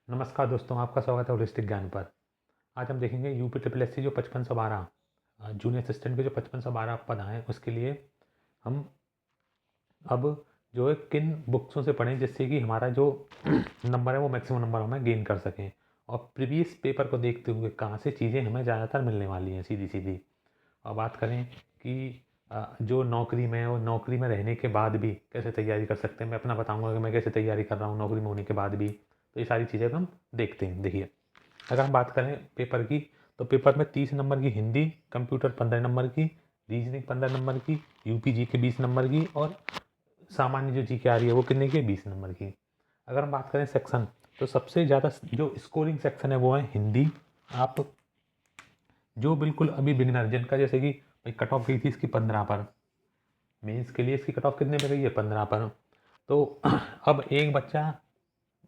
नमस्कार दोस्तों, आपका स्वागत है होलिस्टिक ज्ञान पर। आज हम देखेंगे यूपी ट्रिपल एस सी जो 5512 जूनियर असिस्टेंट के जो 5512 पद आए उसके लिए हम अब जो है किन बुक्सों से पढ़ें जिससे कि हमारा जो नंबर है वो मैक्सिमम नंबर हमें गेन कर सकें, और प्रीवियस पेपर को देखते हुए कहाँ से चीज़ें हमें ज़्यादातर मिलने वाली हैं सीधी सीधी। और बात करें कि जो नौकरी में है और नौकरी में रहने के बाद भी कैसे तैयारी कर सकते हैं, मैं अपना बताऊंगा कि मैं कैसे तैयारी कर रहा हूँ नौकरी में होने के बाद भी। तो ये सारी चीज़ें हम देखते हैं। देखिए, अगर हम बात करें पेपर की, तो पेपर में 30 नंबर की हिंदी, कंप्यूटर 15 नंबर की, रीजनिंग 15 नंबर की, यूपी जी के 20 नंबर की, और सामान्य जो जी के आ रही है वो कितने की, 20 नंबर की। अगर हम बात करें सेक्शन, तो सबसे ज़्यादा जो स्कोरिंग सेक्शन है वो है हिंदी। आप जो बिल्कुल अभी बिगिनर, जिनका जैसे कि भाई कट ऑफ गई थी इसकी 15 पर, मेंस के लिए इसकी कट ऑफ कितने पे गई है, 15 पर। तो अब एक बच्चा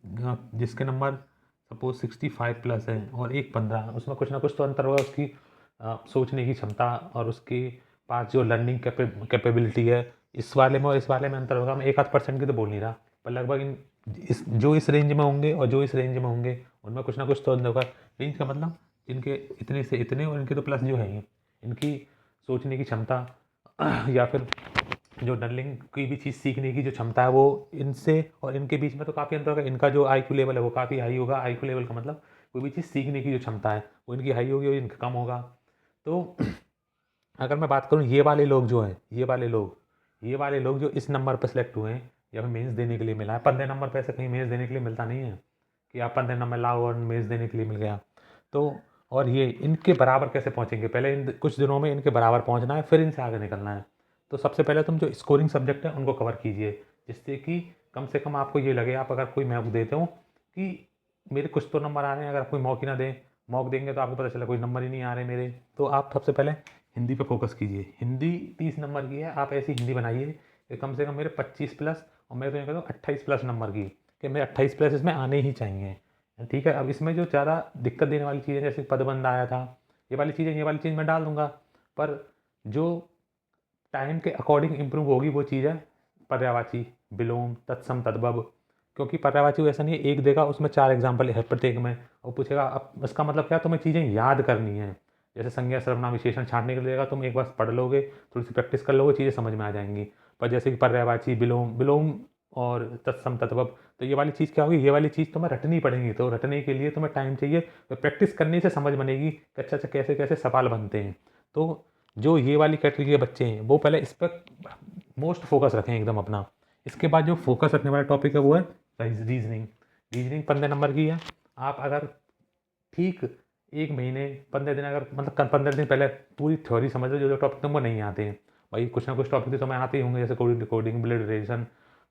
जिसके नंबर सपोज 65 प्लस है और एक 15, उसमें कुछ ना कुछ तो अंतर होगा उसकी सोचने की क्षमता और उसके पास जो लर्निंग कैपेबिलिटी है, इस वाले में और इस वाले में अंतर होगा। मैं एक आध परसेंट की तो बोल नहीं रहा, पर लगभग इस रेंज में होंगे और जो इस रेंज में होंगे उनमें कुछ ना कुछ तो अंतर होगा। रेंज का मतलब इनके इतने से इतने और इनके तो प्लस जो है इनकी सोचने की क्षमता या फिर जो लर्निंग की भी चीज़ सीखने की जो क्षमता है वो इनसे और इनके बीच में तो काफ़ी अंतर होगा। इनका जो आईक्यू लेवल है वो काफ़ी हाई होगा। आईक्यू लेवल का मतलब कोई भी चीज़ सीखने की जो क्षमता है वो इनकी हाई होगी और इनका कम होगा। तो अगर मैं बात करूँ, ये वाले लोग जो हैं, ये वाले लोग जो इस नंबर पर सेलेक्ट हुए हैं या फिर मेंस देने के लिए मिला है, 15 नंबर पर ऐसे कहीं मेंस देने के लिए मिलता नहीं है कि आप 15 नंबर लाओ और मेंस देने के लिए मिल गया। तो और ये इनके बराबर कैसे पहुँचेंगे, पहले इन कुछ दिनों में इनके बराबर पहुँचना है, फिर इनसे आगे निकलना है। तो सबसे पहले तुम जो स्कोरिंग सब्जेक्ट है उनको कवर कीजिए, जिससे कि कम से कम आपको ये लगे, आप अगर कोई मॉक देते हो कि मेरे कुछ तो नंबर आ रहे हैं। अगर आप कोई मॉक ही ना दें, मॉक देंगे तो आपको पता चला कोई नंबर ही नहीं आ रहे मेरे। तो आप सबसे पहले हिंदी पे फोकस कीजिए। हिंदी 30 नंबर की है, आप ऐसी हिंदी बनाइए कि कम से कम मेरे 25 प्लस, और मैं तो ये कहता हूँ 28 प्लस नंबर की, कि मेरे 28 प्लस इसमें आने ही चाहिए। ठीक है, अब इसमें जो ज़्यादा दिक्कत देने वाली चीज़ें जैसे पदबंध आया था, ये वाली चीज़ मैं डाल दूंगा, पर जो टाइम के अकॉर्डिंग इम्प्रूव होगी वो चीज़ है पर्यायवाची, विलोम, तत्सम, तद्भव। क्योंकि पर्यायवाची ऐसा नहीं है एक देगा उसमें 4 एग्जाम्पल है प्रत्येक में और पूछेगा अब इसका मतलब क्या, तुम्हें चीज़ें याद करनी है। जैसे संज्ञा सर्वनाम विशेषण छांटने के लिए देगा, तुम एक बार पढ़ लोगे, थोड़ी सी प्रैक्टिस कर लोगे, चीज़ें समझ में आ जाएंगी। पर जैसे कि पर्यायवाची, विलोम विलोम और तत्सम, तद्भव, तो ये वाली चीज़ क्या होगी, ये वाली चीज़ तुम्हें रटनी पड़ेगी। तो रटने के लिए तुम्हें टाइम चाहिए, तो प्रैक्टिस करने से समझ बनेगी कि अच्छा अच्छा कैसे कैसे सवाल बनते हैं। तो जो ये वाली कैटेगरी के बच्चे हैं वो पहले इस पर मोस्ट फोकस रखें एकदम अपना। इसके बाद जो फोकस रखने वाला टॉपिक है वो है रीजनिंग। रीजनिंग 15 नंबर की है। आप अगर ठीक एक महीने 15 दिन, अगर मतलब 15 दिन पहले पूरी थ्योरी समझ लो, जो जो टॉपिक तुमको नहीं आते हैं, भाई कुछ ना कुछ टॉपिक तो तुम्हें आते ही होंगे, जैसे coding, decoding, blood relation,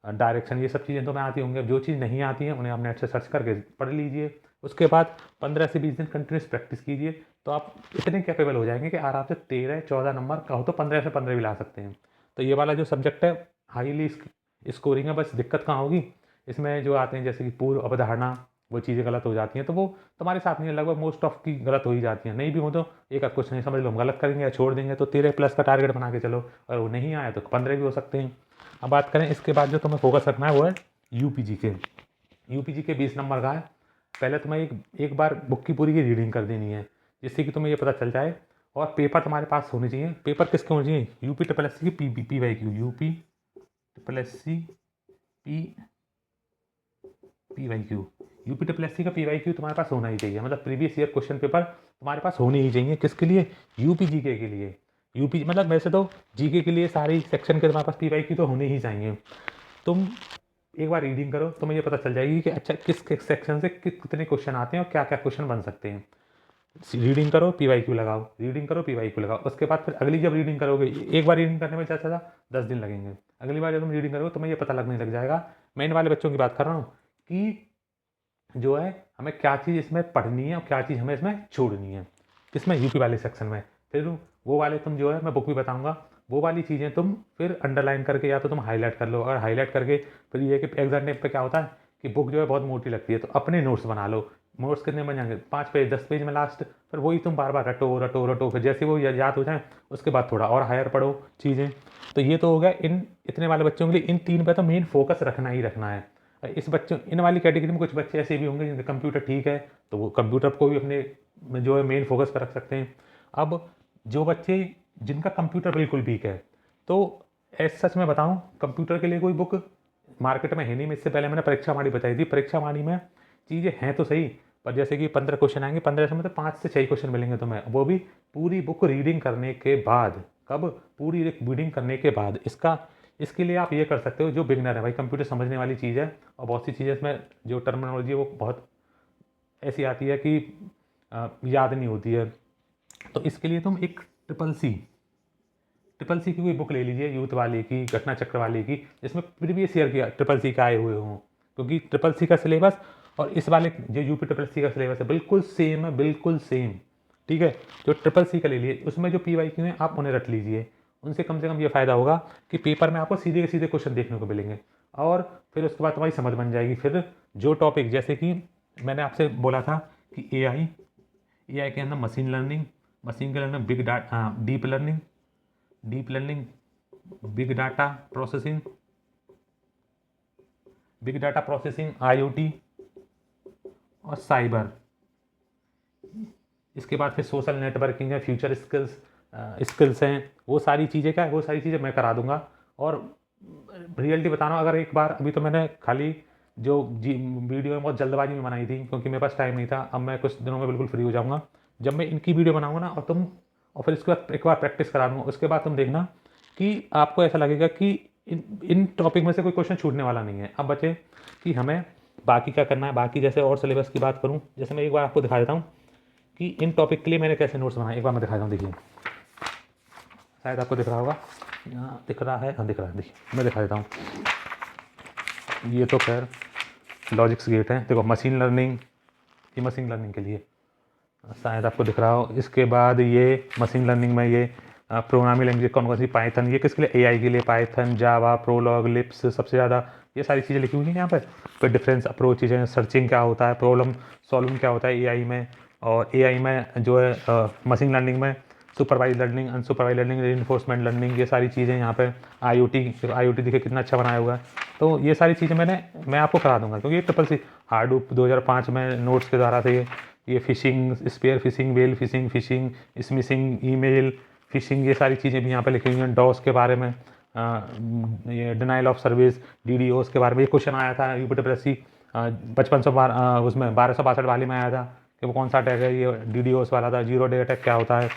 direction, ये सब चीज़ें तुम्हें आती होंगी। अब जो चीज़ नहीं आती हैं उन्हें आप नेट से सर्च करके पढ़ लीजिए। उसके बाद 15 से 20 दिन कंटिन्यूस प्रैक्टिस कीजिए, तो आप इतने कैपेबल हो जाएंगे कि आराम से 13-14 नंबर का हो तो 15 से 15 भी ला सकते हैं। तो ये वाला जो सब्जेक्ट है हाईली स्कोरिंग है। बस दिक्कत कहाँ होगी, इसमें जो आते हैं जैसे कि पूर्व अवधारणा, वो चीज़ें गलत हो जाती हैं, तो वो तुम्हारे साथ नहीं है, लगभग मोस्ट ऑफ की गलत हो ही जाती हैं। नहीं भी हो तो एक आध क्वेश्चन नहीं समझ लो, हम गलत करेंगे या छोड़ देंगे। तो 13 प्लस का टारगेट बना के चलो, और वो नहीं आया तो 15 भी हो सकते हैं। अब बात करें इसके बाद जो तुम्हें फोकस रखना है वो है यूपीजी के। यूपीजी के 20 नंबर का है। पहले तुम्हें एक बार बुक की पूरी की रीडिंग कर देनी है, जिससे कि तुम्हें ये पता चल जाए। और पेपर तुम्हारे पास होने चाहिए। पेपर किसके होने चाहिए, यूपी ट्रिपल एस सी की P Y Q, UP triple S C P P Y Q, UP triple S C का पी वाई क्यू तुम्हारे पास होना ही चाहिए। मतलब प्रीवियस ईयर क्वेश्चन पेपर तुम्हारे पास होने ही चाहिए। किसके लिए, यूपी जीके के लिए। यूपी मतलब वैसे तो जीके के लिए सारी सेक्शन के तुम्हारे पास पी वाई क्यू तो होने ही चाहिए। तुम एक बार रीडिंग करो, तुम्हें ये पता चल जाएगी कि अच्छा किस सेक्शन से कितने क्वेश्चन आते हैं और क्या क्या क्वेश्चन बन सकते हैं। रीडिंग करो, पी वाई क्यू लगाओ, रीडिंग करो, पी वाई क्यू लगाओ। उसके बाद फिर अगली जब रीडिंग करोगे, एक बार रीडिंग करने में ज़्यादा से ज़्यादा 10 दिन लगेंगे। अगली बार जब तुम रीडिंग करोगे तुम्हें ये पता लगने लग जाएगा। मैं इन वाले बच्चों की बात कर रहा हूँ कि जो है हमें क्या चीज़ इसमें पढ़नी है और क्या चीज़ हमें इसमें छोड़नी है, किसमें, यूपी वाले सेक्शन में। फिर वो वाले तुम जो है, मैं बुक भी बताऊंगा, वो वाली चीज़ें तुम फिर अंडरलाइन करके या तो तुम हाईलाइट कर लो। और हाईलाइट करके फिर ये कि एग्जाम टाइम पे क्या होता है कि बुक जो है बहुत मोटी लगती है, तो अपने नोट्स बना लो। नोट्स कितने बन जाएंगे, 5 पेज 10 पेज में लास्ट। फिर वही तुम बार बार रटो रटो रटो, फिर जैसे वो याद हो जाए उसके बाद थोड़ा और हायर पढ़ो चीज़ें। तो ये तो हो गया इन इतने वाले बच्चों के लिए। इन 3 पे तो मेन फोकस रखना ही रखना है। इस बच्चों इन वाली कैटेगरी में कुछ बच्चे ऐसे भी होंगे जिनका कंप्यूटर ठीक है, तो वो कंप्यूटर को भी अपने जो है मेन फोकस पर रख सकते हैं। अब जो बच्चे जिनका कंप्यूटर बिल्कुल वीक है, तो सच में बताऊं, कंप्यूटर के लिए कोई बुक मार्केट में है नहीं। मैं इससे पहले मैंने परीक्षा वाणी बताई थी, परीक्षा वाणी में चीज़ें हैं तो सही, पर जैसे कि 15 क्वेश्चन आएंगे, 15 से मतलब 5 से 6 क्वेश्चन मिलेंगे तुम्हें, वो भी पूरी बुक रीडिंग करने के बाद। कब? पूरी रीडिंग करने के बाद। इसके लिए आप ये कर सकते हो, जो बिगनर है भाई, कंप्यूटर समझने वाली चीज़ है और बहुत सी चीज़ें इसमें जो टर्मिनोलॉजी है वो बहुत ऐसी आती है कि याद नहीं होती है। तो इसके लिए तुम एक ट्रिपल सी की कोई बुक ले लीजिए, यूथ वाले की, घटना चक्र वाले की, जिसमें प्रीवियस ईयर की ट्रिपल सी का आए हुए हों, क्योंकि ट्रिपल सी का सिलेबस और इस वाले जो यूपी ट्रिपल सी का सिलेबस है बिल्कुल सेम है, बिल्कुल सेम। ठीक है, जो ट्रिपल सी का ले लिए उसमें जो PYQ हैं आप उन्हें रट लीजिए, उनसे कम से कम ये फ़ायदा होगा कि पेपर में आपको सीधे सीधे क्वेश्चन देखने को मिलेंगे और फिर उसके बाद तुम्हारी समझ बन जाएगी। फिर जो टॉपिक, जैसे कि मैंने आपसे बोला था कि AI के अंदर मशीन लर्निंग, मशीन के learning, deep learning, big data processing, IoT और साइबर। इसके बाद फिर सोशल नेटवर्किंग है, फ्यूचर स्किल्स हैं, वो सारी चीज़ें क्या है, वो सारी चीज़ें मैं करा दूंगा। और रियलिटी बता रहा हूँ, अगर एक बार, अभी तो मैंने खाली जो वीडियो है बहुत जल्दबाजी में बनाई थी क्योंकि मेरे पास टाइम नहीं था। अब मैं कुछ दिनों में बिल्कुल फ्री हो जाऊँगा, जब मैं इनकी वीडियो बनाऊँगा ना, और फिर इसके बाद एक बार प्रैक्टिस करा दूँगा, उसके बाद तुम देखना कि आपको ऐसा लगेगा कि इन टॉपिक में से कोई क्वेश्चन छूटने वाला नहीं है। अब बचे कि हमें बाकी क्या करना है। बाकी जैसे और सिलेबस की बात करूँ, जैसे मैं एक बार आपको दिखा देता हूँ कि इन टॉपिक के लिए मैंने कैसे नोट्स बनाए। एक बार मैं दिखा देता हूँ, देखिए, शायद आपको दिख रहा होगा, यहाँ दिख रहा है, हाँ दिख रहा है, देखिए मैं दिखा देता हूँ। ये तो खैर लॉजिक्स गेट है, देखो मशीन लर्निंग, ये मशीन लर्निंग के लिए शायद आपको दिख रहा हो। इसके बाद ये मशीन लर्निंग में ये प्रोग्रामिंग लैंग्वेज कौन कौन सी, पाइथन, ये किसके लिए, AI के लिए पाइथन, जावा, प्रोलॉग, लिप्स, सबसे ज़्यादा ये सारी चीज़ें लिखी हुई हैं यहाँ पर। फिर डिफरेंस अप्रोचेज हैं, सर्चिंग क्या होता है, प्रॉब्लम सॉल्विंग क्या होता है AI में, और AI में जो है मशीन लर्निंग में supervise learning, unsupervise learning, reinforcement learning, ये सारी चीज़ें यहाँ पे। IoT देखिए कितना अच्छा बनाया हुआ है। तो ये सारी चीज़ें मैं आपको करा दूंगा, क्योंकि ये ट्रिपल सी हार्डूप 2005 में नोट्स के द्वारा थे। ये phishing, spear phishing, whale phishing, smishing, email phishing, ये सारी चीज़ें भी यहाँ पे लिखी हुई हैं। डॉस के बारे में, ये डिनाइल ऑफ सर्विस, DDoS के बारे में ये क्वेश्चन आया था UPSC 5512 उसमें 1262 वाले में आया था कि वो कौन सा अटैक है, ये DDoS वाला था। जीरो डे अटैक क्या होता है।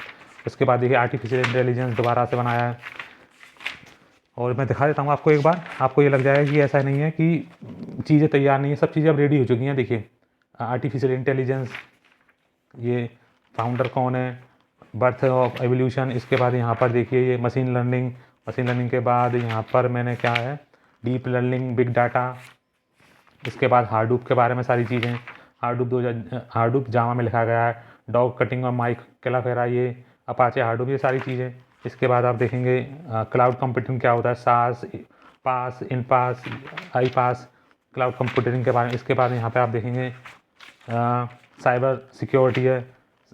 उसके बाद देखिए आर्टिफिशियल इंटेलिजेंस दोबारा से बनाया है, और मैं दिखा देता हूँ आपको एक बार, आपको ये लग जाएगा कि ऐसा नहीं है कि चीज़ें तैयार नहीं है, सब चीज़ें अब रेडी हो चुकी हैं। देखिए आर्टिफिशियल इंटेलिजेंस, ये फाउंडर कौन है, बर्थ ऑफ एवोल्यूशन। इसके बाद यहाँ पर देखिए ये मशीन लर्निंग के बाद यहाँ पर मैंने क्या है, डीप लर्निंग, बिग डाटा। इसके बाद हार्डूप के बारे में सारी चीज़ें, हार्डूप जावा में लिखा गया है। डॉग कटिंग और माइक कैलाफेरा, ये अपाचे हार्डूप, ये सारी चीज़ें। इसके बाद आप देखेंगे क्लाउड कंप्यूटिंग क्या होता है, सास, पास, इन पास, आई पास, क्लाउड कंप्यूटिंग के बारे में। इसके बाद यहाँ पे आप देखेंगे साइबर सिक्योरिटी है,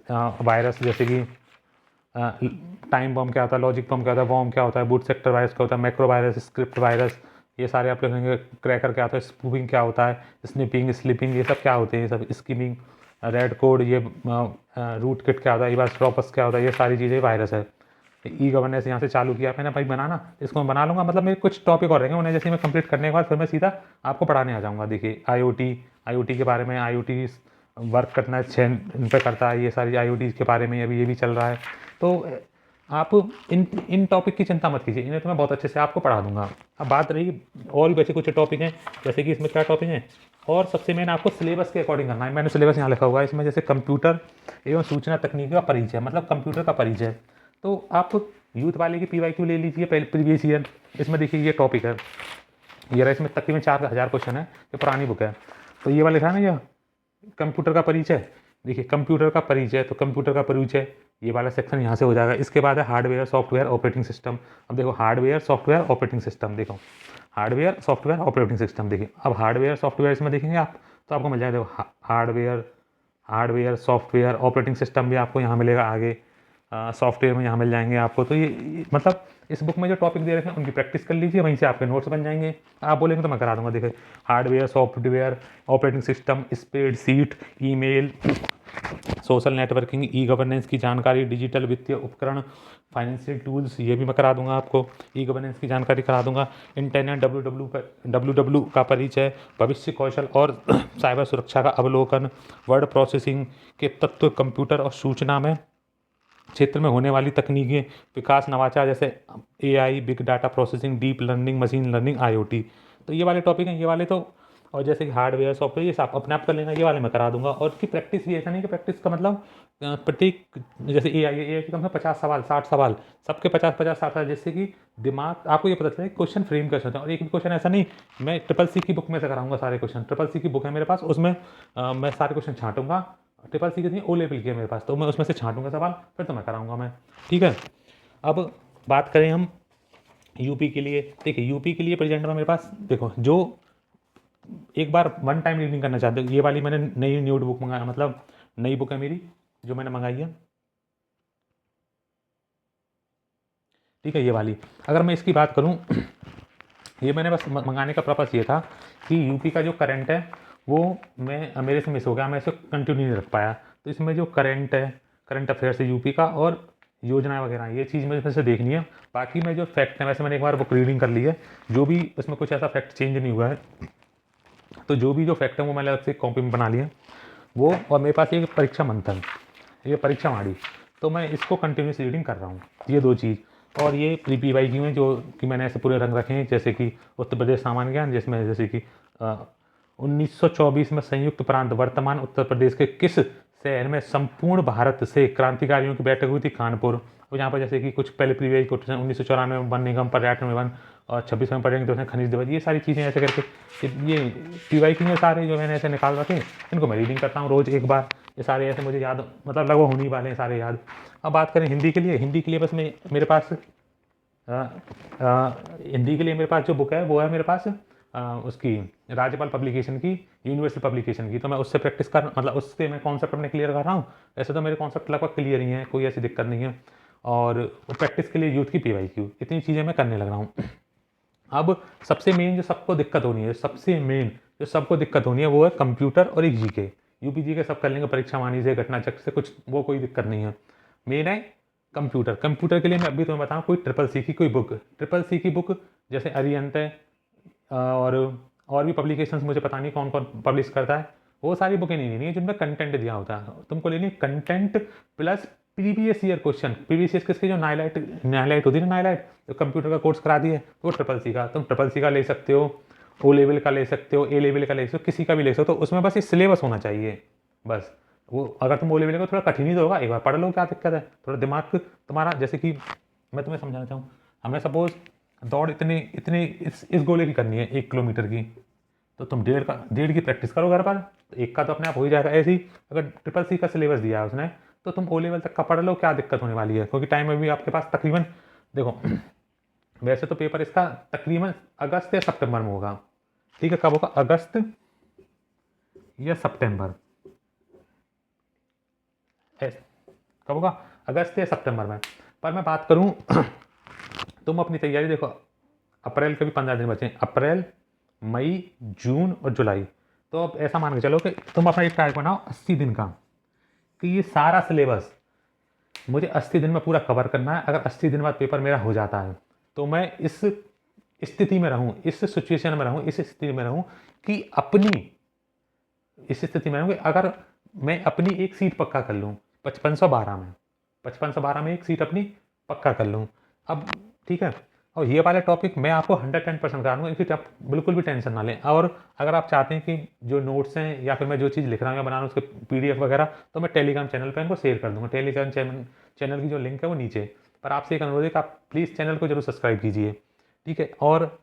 वायरस, जैसे कि टाइम बम क्या होता है, लॉजिक बम क्या होता है, वॉर्म क्या होता है, बूट सेक्टर वायरस क्या होता है, मैक्रो वायरस, स्क्रिप्ट वायरस, ये सारे आप लिखेंगे। क्रैकर क्या होता है, स्पूफिंग क्या होता है, स्निपिंग, स्लिपिंग, ये सब क्या होते हैं, ये सब स्कीमिंग, रेड कोड, ये रूट किट क्या होता है, स्ट्रॉपस क्या होता है, ये सारी चीज़ें वायरस है। गवर्नेंस यहाँ से चालू किया मैंने भाई बनाना, इसको मैं बना लूँगा, मतलब मेरे कुछ टॉपिक और रहेंगे, उन्हें जैसे मैं कंप्लीट करने के बाद फिर मैं सीधा आपको पढ़ाने आ जाऊँगा। देखिए IoT के बारे में, IoT वर्क करना इन पर करता है, ये सारी IoT के बारे में अभी ये भी चल रहा है। तो आप इन टॉपिक की चिंता मत कीजिए, इन्हें तो मैं बहुत अच्छे से आपको पढ़ा दूंगा। अब बात रही और भी बचे कुछ टॉपिक हैं, जैसे कि इसमें क्या टॉपिक हैं, और सबसे मेन आपको सिलेबस के अकॉर्डिंग करना है। मैंने सिलेबस यहाँ लिखा हुआ है, इसमें जैसे कंप्यूटर एवं सूचना तकनीकी का परिचय, मतलब कंप्यूटर का परिचय। तो आप यूथ वाले की PYQ ले लीजिए, प्रीवियस ईयर। इसमें देखिए ये टॉपिक है, ये रहा, इसमें तकरीबन 4000 क्वेश्चन है, ये पुरानी बुक है। तो ये वाला लिखा है ना, ये कंप्यूटर का परिचय। देखिए कंप्यूटर का परिचय, तो कंप्यूटर का परिचय ये वाला सेक्शन यहाँ से हो जाएगा। इसके बाद है हार्डवेयर, सॉफ्टवेयर, ऑपरेटिंग सिस्टम। अब देखो हार्डवेयर, सॉफ्टवेयर, ऑपरेटिंग सिस्टम, देखो हार्डवेयर, सॉफ्टवेयर, ऑपरेटिंग सिस्टम। देखिए अब हार्डवेयर सॉफ्टवेयर इसमें देखेंगे आप, तो आपको मिल जाएगा, देखो हार्डवेयर, सॉफ्टवेयर, ऑपरेटिंग सिस्टम भी आपको यहाँ मिलेगा आगे। सॉफ्टवेयर में यहाँ मिल जाएंगे आपको। तो ये मतलब इस बुक में जो टॉपिक दे रखे हैं उनकी प्रैक्टिस कर लीजिए, वहीं से आपके नोट्स बन जाएंगे। आप बोलेंगे तो मैं करा दूंगा। देखिए, hardware, software, operating system, spreadsheet, email, social networking, e governance की जानकारी, डिजिटल वित्तीय उपकरण, फाइनेंशियल टूल्स, ये भी मैं करा दूंगा आपको। ई गवर्नेंस की जानकारी करा दूंगा। इंटरनेट डब्ल्यू का परिचय, भविष्य कौशल और साइबर सुरक्षा का अवलोकन, वर्ड प्रोसेसिंग के तत्व, कंप्यूटर और सूचना में क्षेत्र में होने वाली तकनीकी विकास, नवाचार जैसे AI, big data processing, deep learning, machine learning, IoT. तो ये वाले टॉपिक हैं, ये वाले तो। और जैसे कि हार्डवेयर, सॉफ्टवेयर, ये सब अपने आप कर लेना, ये वाले मैं करा दूंगा। और उसकी प्रैक्टिस भी ऐसा नहीं कि प्रैक्टिस का मतलब प्रत्येक, जैसे ए आई के कम से 50 सवाल, 60 सवाल, सबके 50-50, 60, जिससे कि दिमाग आपको ये पता चले क्वेश्चन फ्रेम कर सकते हैं। और एक भी क्वेश्चन ऐसा नहीं, मैं ट्रिपल सी की बुक में से कराऊंगा सारे क्वेश्चन। ट्रिपल सी की बुक है मेरे पास, उसमें मैं सारे क्वेश्चन छांटूंगा। ट्रिपल सी कितनी, ओ लेवल की है मेरे पास, तो मैं उसमें से छांटूंगा सवाल, फिर तो मैं कराऊंगा मैं। ठीक है, अब बात करें हम यूपी के लिए। देखिए, यूपी के लिए प्रेजेंट में मेरे पास, देखो, जो एक बार वन टाइम रीडिंग करना चाहते हो, ये वाली मैंने नई न्यू बुक मंगाया, मतलब नई बुक है मेरी जो मैंने मंगाई है। ठीक है, ये वाली। अगर मैं इसकी बात करूं, ये मैंने बस मंगाने का पर्पस ये था कि यूपी का जो करंट है वो मेरे से मिस हो गया, मैं इसे कंटिन्यू नहीं रख पाया। तो इसमें जो करंट है, करंट अफेयर्स है यूपी का, और योजनाएं वगैरह, ये चीज़ मुझे फिर से देखनी है। बाकी मैं जो फैक्ट है, वैसे मैंने एक बार बुक रीडिंग कर ली है, जो भी उसमें कुछ ऐसा फैक्ट चेंज नहीं हुआ है। तो जो भी जो फैक्ट है वो मैंने अलग से कॉपी में बना लिया वो। और मेरे पास एक परीक्षा मंथन, ये परीक्षा माड़ी, तो मैं इसको कंटिन्यूस रीडिंग कर रहा हूँ, ये दो चीज़। और ये प्री पी वाई क्यू हैं जो कि मैंने ऐसे पूरे रंग रखे हैं, जैसे कि उत्तर प्रदेश सामान्य ज्ञान, जिसमें जैसे कि 1924 में संयुक्त प्रांत वर्तमान उत्तर प्रदेश के किस शहर में संपूर्ण भारत से क्रांतिकारियों की बैठक हुई थी? कानपुर। और यहाँ पर जैसे कि कुछ पहले प्रीवियस क्वेश्चन, 1994 में वन निगम, पर्यटन विभाग, और 26 में पढ़ेंगे तो उसमें खनिज दिवस, ये सारी चीज़ें ऐसे करके ये पी वाई क्यू में सारे जो मैंने ऐसे निकाल रखे, इनको मैं रीडिंग करता हूँ रोज़ एक बार। ये सारे ऐसे मुझे याद, मतलब लगभग होने ही वाले हैं सारे याद। अब बात करें हिंदी के लिए, हिंदी के लिए बस मैं मेरे पास हिंदी के लिए मेरे पास जो बुक है वो है मेरे पास उसकी राज्यपाल पब्लिकेशन की, यूनिवर्सल पब्लिकेशन की। तो मैं उससे प्रैक्टिस कर, मतलब उससे मैं कॉन्सेप्ट अपने क्लियर कर रहा हूँ। वैसे तो मेरे कॉन्सेप्ट लगभग क्लियर ही हैं, कोई ऐसी दिक्कत नहीं है। और प्रैक्टिस के लिए यूथ की पीवाईक्यू, इतनी चीज़ें मैं करने लग रहा हूँ। अब सबसे मेन जो सबको दिक्कत होनी है, सबसे मेन जो सबको दिक्कत होनी है वो है कंप्यूटर और एक जीके। यूपी जीके सब कर लेंगे, परीक्षा वाणी से, घटना चक्र से, कुछ वो कोई दिक्कत नहीं है। मेन है कंप्यूटर। कंप्यूटर के लिए मैं अभी तुम्हें बताऊँ, कोई ट्रिपल सी की कोई बुक, ट्रिपल सी की बुक जैसे अरिहंत है, और भी पब्लिकेशंस मुझे पता नहीं कौन कौन पब्लिश करता है, वो सारी बुकें नहीं लेनी है जिनमें कंटेंट दिया होता है। तुमको लेनी content plus previous year question. Previous year किसके, जो नाइलाइट होती है ना, नाइलाइट जो कंप्यूटर का कोर्स करा दिए, तो वो ट्रिपल सी का, तुम ट्रिपल सी का ले सकते हो, ओ लेवल का ले सकते हो, ए लेवल का ले सकते हो, किसी का भी ले सकते हो। तो उसमें बस ये सिलेबस होना चाहिए बस। वो अगर तुम ओ लेवल का, थोड़ा कठिन ही तो होगा, एक बार पढ़ लो, क्या दिक्कत है, थोड़ा दिमाग तुम्हारा, जैसे कि मैं तुम्हें समझाना चाहूँ, हमें सपोज दौड़ इतनी इतनी इस गोले की करनी है 1 किलोमीटर की, तो तुम डेढ़ की प्रैक्टिस करो घर पर, तो एक का तो अपने आप हो ही जाएगा। ऐसे ही अगर ट्रिपल सी का सिलेबस दिया है उसने, तो तुम ओ लेवल तक का पढ़ लो, क्या दिक्कत होने वाली है, क्योंकि टाइम में भी आपके पास तकरीबन, देखो वैसे तो पेपर इसका तकरीबन अगस्त या सितंबर में होगा। ठीक है, कब होगा? अगस्त या सितंबर, कब होगा? अगस्त या सितंबर में। पर मैं बात करूं तुम अपनी तैयारी देखो, अप्रैल के भी 15 दिन बचे हैं, अप्रैल, मई, जून और जुलाई। तो अब ऐसा मान के चलो कि तुम अपना एक टारगेट बनाओ 80 दिन का, कि ये सारा सिलेबस मुझे 80 दिन में पूरा कवर करना है। अगर 80 दिन बाद पेपर मेरा हो जाता है, तो मैं इस स्थिति में रहूं, इस सिचुएशन में रहूं, इस स्थिति में रहूं कि अपनी, इस स्थिति में रहूं कि अगर मैं अपनी एक सीट पक्का कर लूँ 5512 में, 5512 में एक सीट अपनी पक्का कर लूँ। अब ठीक है, और ये वाले टॉपिक मैं आपको 110% करा दूँगा, इसकी आप बिल्कुल भी टेंशन ना लें। और अगर आप चाहते हैं कि जो नोट्स हैं या फिर मैं जो चीज़ लिख रहा हूँ या बना रहा हूँ उसके पीडीएफ वगैरह, तो मैं टेलीग्राम चैनल पर इनको शेयर कर दूँगा। टेलीग्राम चैनल की जो लिंक है वो नीचे। पर आपसे एक अनुरोध है कि आप प्लीज़ चैनल को जरूर सब्सक्राइब कीजिए। ठीक है, और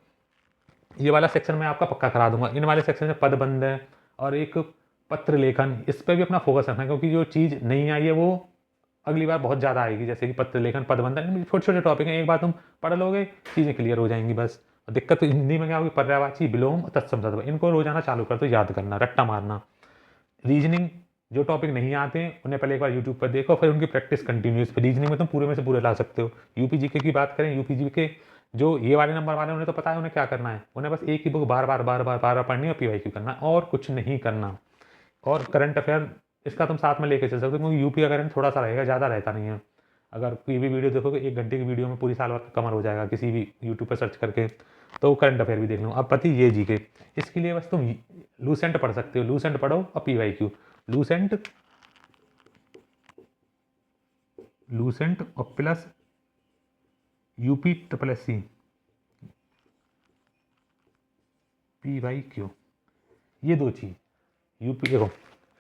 ये वाला सेक्शन मैं आपका पक्का करा दूंगा। इन वाले सेक्शन में पदबंध है और एक पत्र लेखन, इस पर भी अपना फोकस रखना है, क्योंकि जो चीज़ नहीं आई है वो अगली बार बहुत ज़्यादा आएगी। जैसे कि पत्र लेखन, पदबंधन, छोटे छोटे टॉपिक हैं, एक बार तुम पढ़ लोगे चीज़ें क्लियर हो जाएंगी बस। दिक्कत तो हिंदी में क्या होगी? पर्यायवाची, विलोम, तत्सम तत्व, इनको रोजाना चालू कर दो, याद करना, रट्टा मारना। रीजनिंग जो टॉपिक नहीं आते हैं उन्हें पहले एक बार यूट्यूब पर देखो, फिर उनकी प्रैक्टिस कंटिन्यूस। रीजनिंग में तुम पूरे में से पूरे ला सकते हो। यूपी जीके की बात करें, यूपी जीके जो ये वाले नंबर वाले, उन्हें तो पता है उन्हें क्या करना है। उन्हें बस एक ही बुक बार बार बार बार बार बार पढ़नी है और पीवाईक्यू करना है, और कुछ नहीं करना। और करंट अफेयर इसका तुम साथ में लेके चल सकते हो, क्योंकि यूपी का करंट थोड़ा सा रहेगा, ज़्यादा रहता नहीं है। अगर कोई भी वीडियो देखोगे 1 घंटे की वीडियो में पूरी साल भर कवर हो जाएगा किसी भी यूट्यूब पर सर्च करके। तो करंट अफेयर भी देख लो। अब पति ये जीके, इसके लिए बस तुम लूसेंट पढ़ सकते हो, लूसेंट पढ़ो और पीवाईक्यू। लूसेंट लूसेंट और plus UP triple S C PYQ, ये 2 चीज़। यूपी देखो,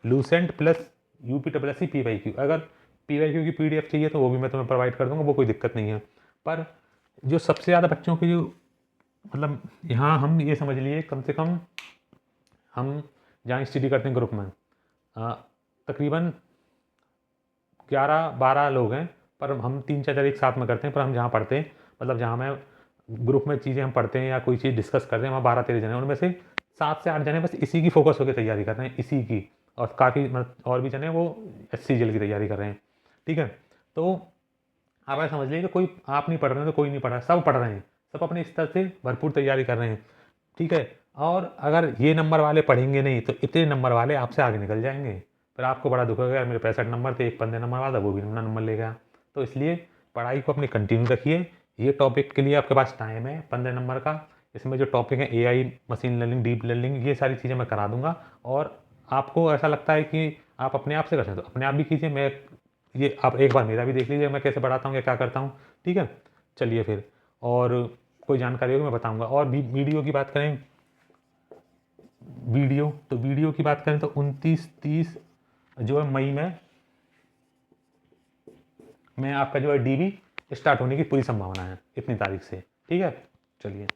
Lucent plus UP triple S C PYQ. अगर पीवाईक्यू की पीडीएफ चाहिए तो वो भी मैं तुम्हें प्रोवाइड कर दूंगा, वो कोई दिक्कत नहीं है। पर जो सबसे ज़्यादा बच्चों की जो मतलब यहाँ हम ये समझ लिए, कम से कम हम जहाँ स्टडी करते हैं ग्रुप में तकरीबन 11-12 लोग हैं, पर हम 3-4 एक साथ में करते हैं। पर हम जहाँ पढ़ते हैं, मतलब जहाँ मैं ग्रुप में चीज़ें हम पढ़ते हैं या कोई चीज़ डिस्कस करते हैं, वहाँ 12-13 जने, उनमें से 7 से 8 जने बस इसी की फोकस होकर तैयारी कर रहे हैं, इसी की। और काफ़ी मतलब और भी जने वो SCGL की तैयारी कर रहे हैं। ठीक है, तो आप ऐसा समझ लीजिए कि कोई आप नहीं पढ़ रहे हैं तो कोई नहीं पढ़ रहा है, सब पढ़ रहे हैं, सब अपने स्तर से भरपूर तैयारी कर रहे हैं। ठीक है, और अगर ये नंबर वाले पढ़ेंगे नहीं तो इतने नंबर वाले आपसे आगे निकल जाएंगे। फिर आपको बड़ा दुख होगा, यार मेरे 65 नंबर थे, एक 15 नंबर वाला वो भी अपना नंबर ले गया। तो इसलिए पढ़ाई को अपनी कंटिन्यू रखिए। ये टॉपिक के लिए आपके पास टाइम है 15 नंबर का। इसमें जो टॉपिक है AI, machine learning, deep learning, ये सारी चीज़ें मैं करा दूंगा। और आपको ऐसा लगता है कि आप अपने आप से कर सकते हो, अपने आप भी कीजिए। मैं ये आप एक बार मेरा भी देख लीजिए, मैं कैसे पढ़ाता हूँ या क्या करता हूँ। ठीक है, चलिए फिर, और कोई जानकारी होगी मैं बताऊँगा। और वीडियो की बात करें, वीडियो की बात करें तो 29-30 जो है मई में आपका जो है DB स्टार्ट होने की पूरी संभावना है, इतनी तारीख से। ठीक है, चलिए।